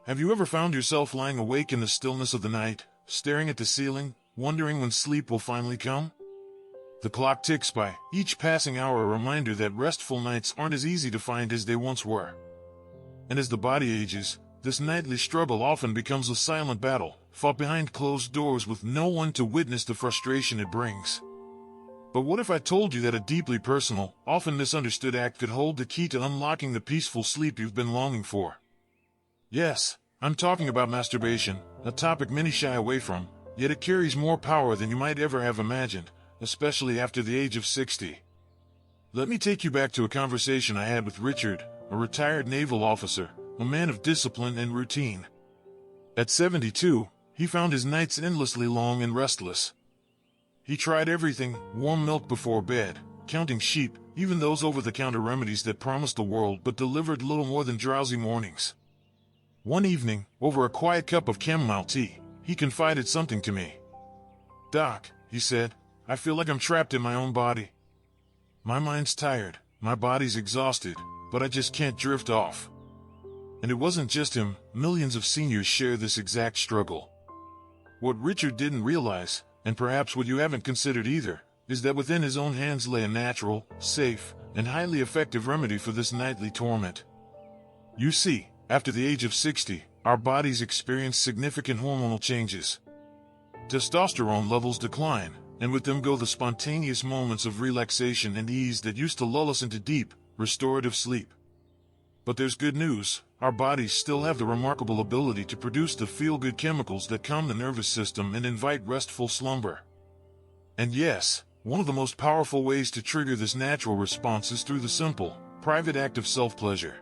Have you ever found yourself lying awake in the stillness of the night, staring at the ceiling, wondering when sleep will finally come? The clock ticks by, each passing hour a reminder that restful nights aren't as easy to find as they once were. And as the body ages, this nightly struggle often becomes a silent battle, fought behind closed doors with no one to witness the frustration it brings. But what if I told you that a deeply personal, often misunderstood act could hold the key to unlocking the peaceful sleep you've been longing for? Yes, I'm talking about masturbation, a topic many shy away from, yet it carries more power than you might ever have imagined, especially after the age of 60. Let me take you back to a conversation I had with Richard, a retired naval officer, a man of discipline and routine. At 72, he found his nights endlessly long and restless. He tried everything: warm milk before bed, counting sheep, even those over-the-counter remedies that promised the world but delivered little more than drowsy mornings. One evening, over a quiet cup of chamomile tea, he confided something to me. "Doc," he said, "I feel like I'm trapped in my own body. My mind's tired, my body's exhausted, but I just can't drift off." And it wasn't just him, millions of seniors share this exact struggle. What Richard didn't realize, and perhaps what you haven't considered either, is that within his own hands lay a natural, safe, and highly effective remedy for this nightly torment. You see, after the age of 60, our bodies experience significant hormonal changes. Testosterone levels decline, and with them go the spontaneous moments of relaxation and ease that used to lull us into deep, restorative sleep. But there's good news: our bodies still have the remarkable ability to produce the feel-good chemicals that calm the nervous system and invite restful slumber. And yes, one of the most powerful ways to trigger this natural response is through the simple, private act of self-pleasure.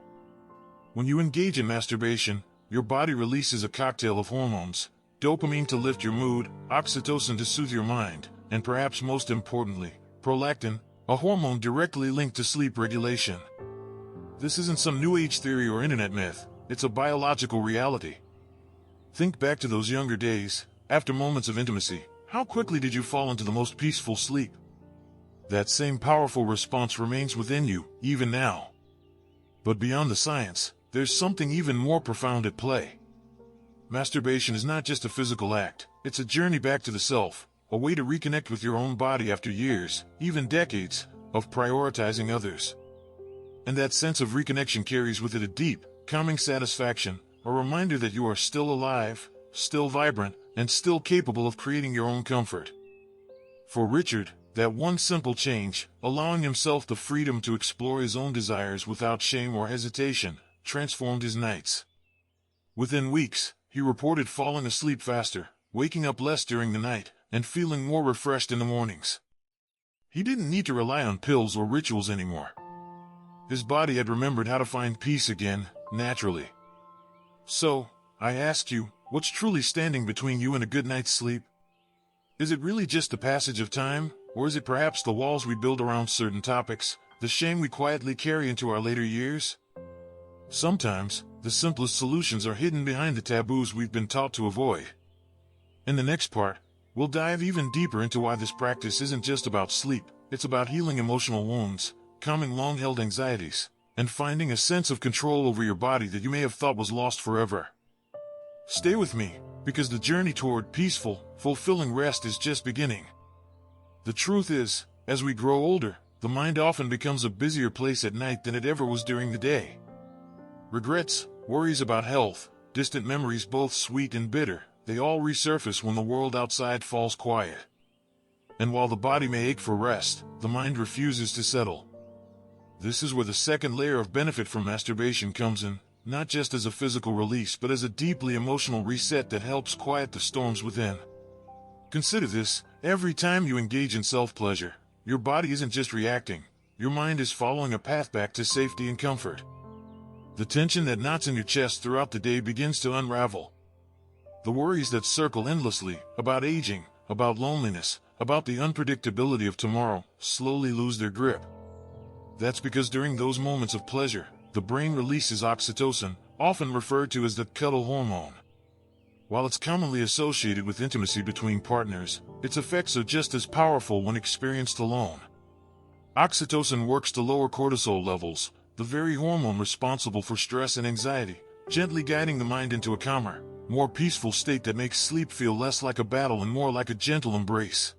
When you engage in masturbation, your body releases a cocktail of hormones: dopamine to lift your mood, oxytocin to soothe your mind, and perhaps most importantly, prolactin, a hormone directly linked to sleep regulation. This isn't some new age theory or internet myth, it's a biological reality. Think back to those younger days. After moments of intimacy, how quickly did you fall into the most peaceful sleep? That same powerful response remains within you, even now. But beyond the science, there's something even more profound at play. Masturbation is not just a physical act, it's a journey back to the self, a way to reconnect with your own body after years, even decades, of prioritizing others. And that sense of reconnection carries with it a deep, calming satisfaction, a reminder that you are still alive, still vibrant, and still capable of creating your own comfort. For Richard, that one simple change, allowing himself the freedom to explore his own desires without shame or hesitation, transformed his nights. Within weeks, he reported falling asleep faster, waking up less during the night, and feeling more refreshed in the mornings. He didn't need to rely on pills or rituals anymore. His body had remembered how to find peace again, naturally. So, I asked you, what's truly standing between you and a good night's sleep? Is it really just the passage of time, or is it perhaps the walls we build around certain topics, the shame we quietly carry into our later years? Sometimes, the simplest solutions are hidden behind the taboos we've been taught to avoid. In the next part, we'll dive even deeper into why this practice isn't just about sleep, it's about healing emotional wounds, calming long-held anxieties, and finding a sense of control over your body that you may have thought was lost forever. Stay with me, because the journey toward peaceful, fulfilling rest is just beginning. The truth is, as we grow older, the mind often becomes a busier place at night than it ever was during the day. Regrets, worries about health, distant memories both sweet and bitter, they all resurface when the world outside falls quiet. And while the body may ache for rest, the mind refuses to settle. This is where the second layer of benefit from masturbation comes in, not just as a physical release but as a deeply emotional reset that helps quiet the storms within. Consider this: every time you engage in self-pleasure, your body isn't just reacting, your mind is following a path back to safety and comfort. The tension that knots in your chest throughout the day begins to unravel. The worries that circle endlessly, about aging, about loneliness, about the unpredictability of tomorrow, slowly lose their grip. That's because during those moments of pleasure, the brain releases oxytocin, often referred to as the cuddle hormone. While it's commonly associated with intimacy between partners, its effects are just as powerful when experienced alone. Oxytocin works to lower cortisol levels, the very hormone responsible for stress and anxiety, gently guiding the mind into a calmer, more peaceful state that makes sleep feel less like a battle and more like a gentle embrace.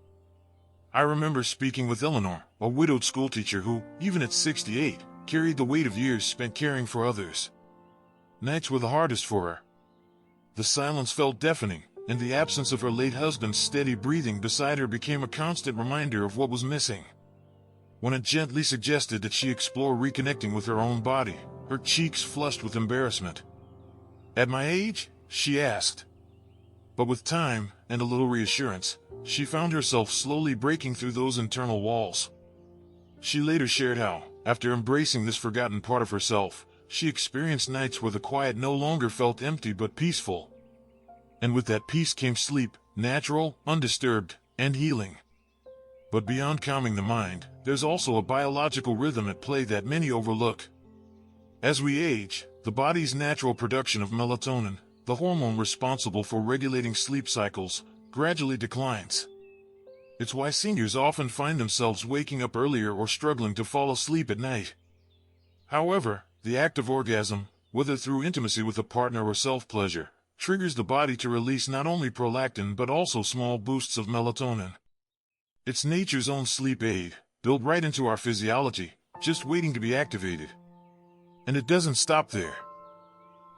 I remember speaking with Eleanor, a widowed schoolteacher who, even at 68, carried the weight of years spent caring for others. Nights were the hardest for her. The silence felt deafening, and the absence of her late husband's steady breathing beside her became a constant reminder of what was missing. When I gently suggested that she explore reconnecting with her own body, her cheeks flushed with embarrassment. "At my age?" she asked. But with time, and a little reassurance, she found herself slowly breaking through those internal walls. She later shared how, after embracing this forgotten part of herself, she experienced nights where the quiet no longer felt empty but peaceful. And with that peace came sleep, natural, undisturbed, and healing. But beyond calming the mind, there's also a biological rhythm at play that many overlook. As we age, the body's natural production of melatonin, the hormone responsible for regulating sleep cycles, gradually declines. It's why seniors often find themselves waking up earlier or struggling to fall asleep at night. However, the act of orgasm, whether through intimacy with a partner or self-pleasure, triggers the body to release not only prolactin but also small boosts of melatonin. It's nature's own sleep aid, built right into our physiology, just waiting to be activated. And it doesn't stop there.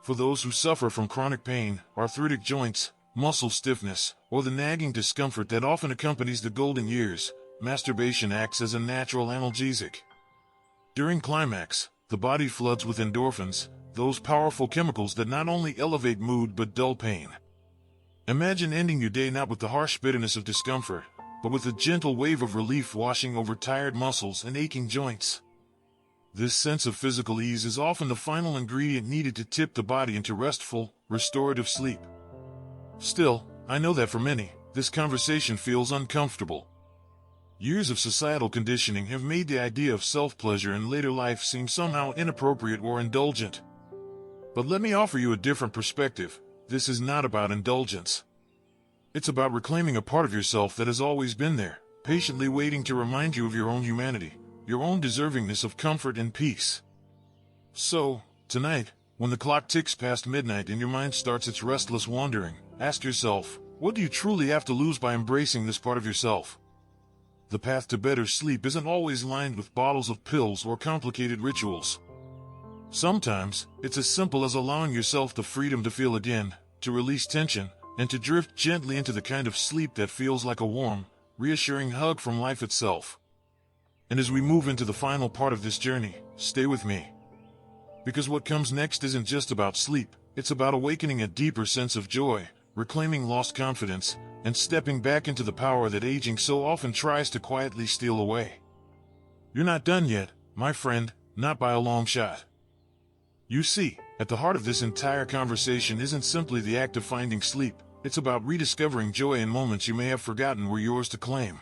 For those who suffer from chronic pain, arthritic joints, muscle stiffness, or the nagging discomfort that often accompanies the golden years, masturbation acts as a natural analgesic. During climax, the body floods with endorphins, those powerful chemicals that not only elevate mood but dull pain. Imagine ending your day not with the harsh bitterness of discomfort, but with a gentle wave of relief washing over tired muscles and aching joints. This sense of physical ease is often the final ingredient needed to tip the body into restful, restorative sleep. Still, I know that for many, this conversation feels uncomfortable. Years of societal conditioning have made the idea of self-pleasure in later life seem somehow inappropriate or indulgent. But let me offer you a different perspective. This is not about indulgence. It's about reclaiming a part of yourself that has always been there, patiently waiting to remind you of your own humanity, your own deservingness of comfort and peace. So, tonight, when the clock ticks past midnight and your mind starts its restless wandering, ask yourself, what do you truly have to lose by embracing this part of yourself? The path to better sleep isn't always lined with bottles of pills or complicated rituals. Sometimes, it's as simple as allowing yourself the freedom to feel again, to release tension, and to drift gently into the kind of sleep that feels like a warm, reassuring hug from life itself. And as we move into the final part of this journey, stay with me. Because what comes next isn't just about sleep, it's about awakening a deeper sense of joy, reclaiming lost confidence, and stepping back into the power that aging so often tries to quietly steal away. You're not done yet, my friend, not by a long shot. You see, at the heart of this entire conversation isn't simply the act of finding sleep, it's about rediscovering joy in moments you may have forgotten were yours to claim.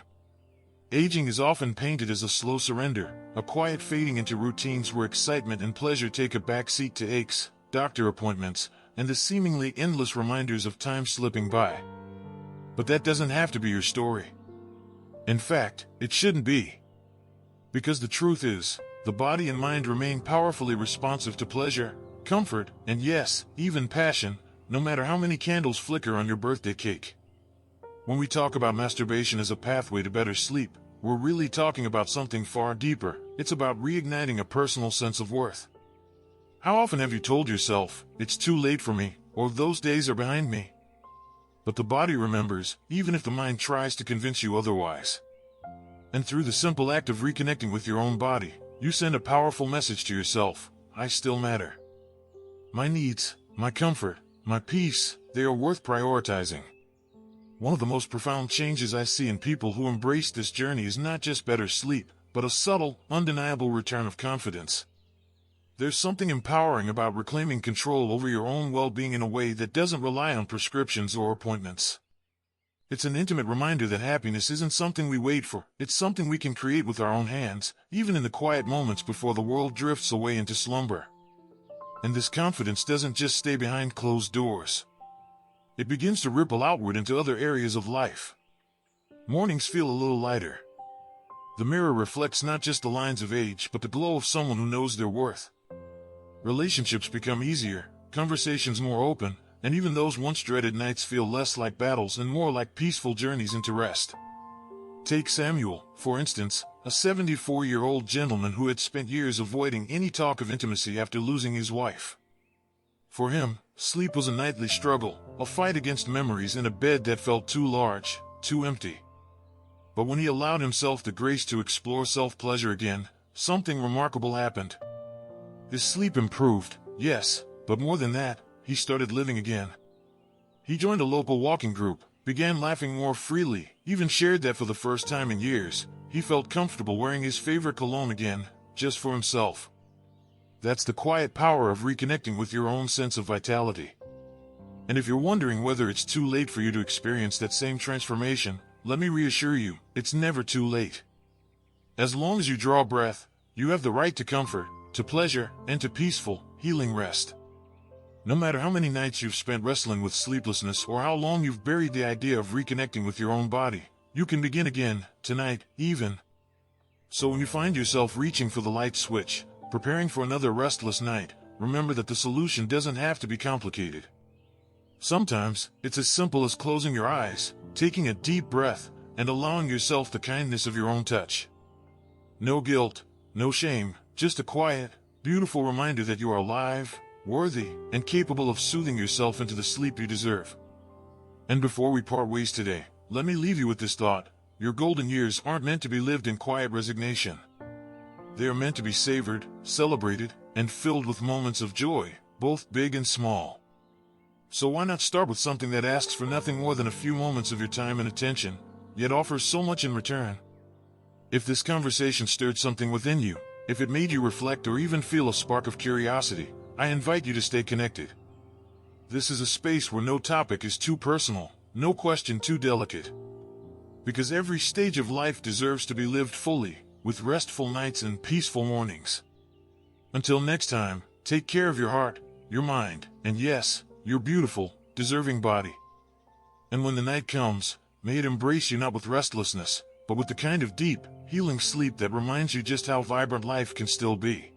Aging is often painted as a slow surrender, a quiet fading into routines where excitement and pleasure take a backseat to aches, doctor appointments, and the seemingly endless reminders of time slipping by. But that doesn't have to be your story. In fact, it shouldn't be. Because the truth is, the body and mind remain powerfully responsive to pleasure, comfort, and yes, even passion, no matter how many candles flicker on your birthday cake. When we talk about masturbation as a pathway to better sleep, we're really talking about something far deeper. It's about reigniting a personal sense of worth. How often have you told yourself, it's too late for me, or those days are behind me? But the body remembers, even if the mind tries to convince you otherwise. And through the simple act of reconnecting with your own body, you send a powerful message to yourself: I still matter. My needs, my comfort, my peace, they are worth prioritizing. One of the most profound changes I see in people who embrace this journey is not just better sleep, but a subtle, undeniable return of confidence. There's something empowering about reclaiming control over your own well-being in a way that doesn't rely on prescriptions or appointments. It's an intimate reminder that happiness isn't something we wait for, it's something we can create with our own hands, even in the quiet moments before the world drifts away into slumber. And this confidence doesn't just stay behind closed doors. It begins to ripple outward into other areas of life. Mornings feel a little lighter. The mirror reflects not just the lines of age but the glow of someone who knows their worth. Relationships become easier, conversations more open, and even those once dreaded nights feel less like battles and more like peaceful journeys into rest. Take Samuel, for instance, a 74-year-old gentleman who had spent years avoiding any talk of intimacy after losing his wife. For him, sleep was a nightly struggle, a fight against memories in a bed that felt too large, too empty. But when he allowed himself the grace to explore self-pleasure again, something remarkable happened. His sleep improved, yes, but more than that, he started living again. He joined a local walking group, began laughing more freely, even shared that for the first time in years, he felt comfortable wearing his favorite cologne again, just for himself. That's the quiet power of reconnecting with your own sense of vitality. And if you're wondering whether it's too late for you to experience that same transformation, let me reassure you, it's never too late. As long as you draw breath, you have the right to comfort, to pleasure, and to peaceful, healing rest. No matter how many nights you've spent wrestling with sleeplessness or how long you've buried the idea of reconnecting with your own body, you can begin again, tonight, even. So when you find yourself reaching for the light switch, preparing for another restless night, remember that the solution doesn't have to be complicated. Sometimes, it's as simple as closing your eyes, taking a deep breath, and allowing yourself the kindness of your own touch. No guilt, no shame, just a quiet, beautiful reminder that you are alive, worthy, and capable of soothing yourself into the sleep you deserve. And before we part ways today, let me leave you with this thought: your golden years aren't meant to be lived in quiet resignation. They are meant to be savored, celebrated, and filled with moments of joy, both big and small. So why not start with something that asks for nothing more than a few moments of your time and attention, yet offers so much in return? If this conversation stirred something within you, if it made you reflect or even feel a spark of curiosity, I invite you to stay connected. This is a space where no topic is too personal, no question too delicate. Because every stage of life deserves to be lived fully, with restful nights and peaceful mornings. Until next time, take care of your heart, your mind, and yes, your beautiful, deserving body. And when the night comes, may it embrace you not with restlessness, but with the kind of deep, healing sleep that reminds you just how vibrant life can still be.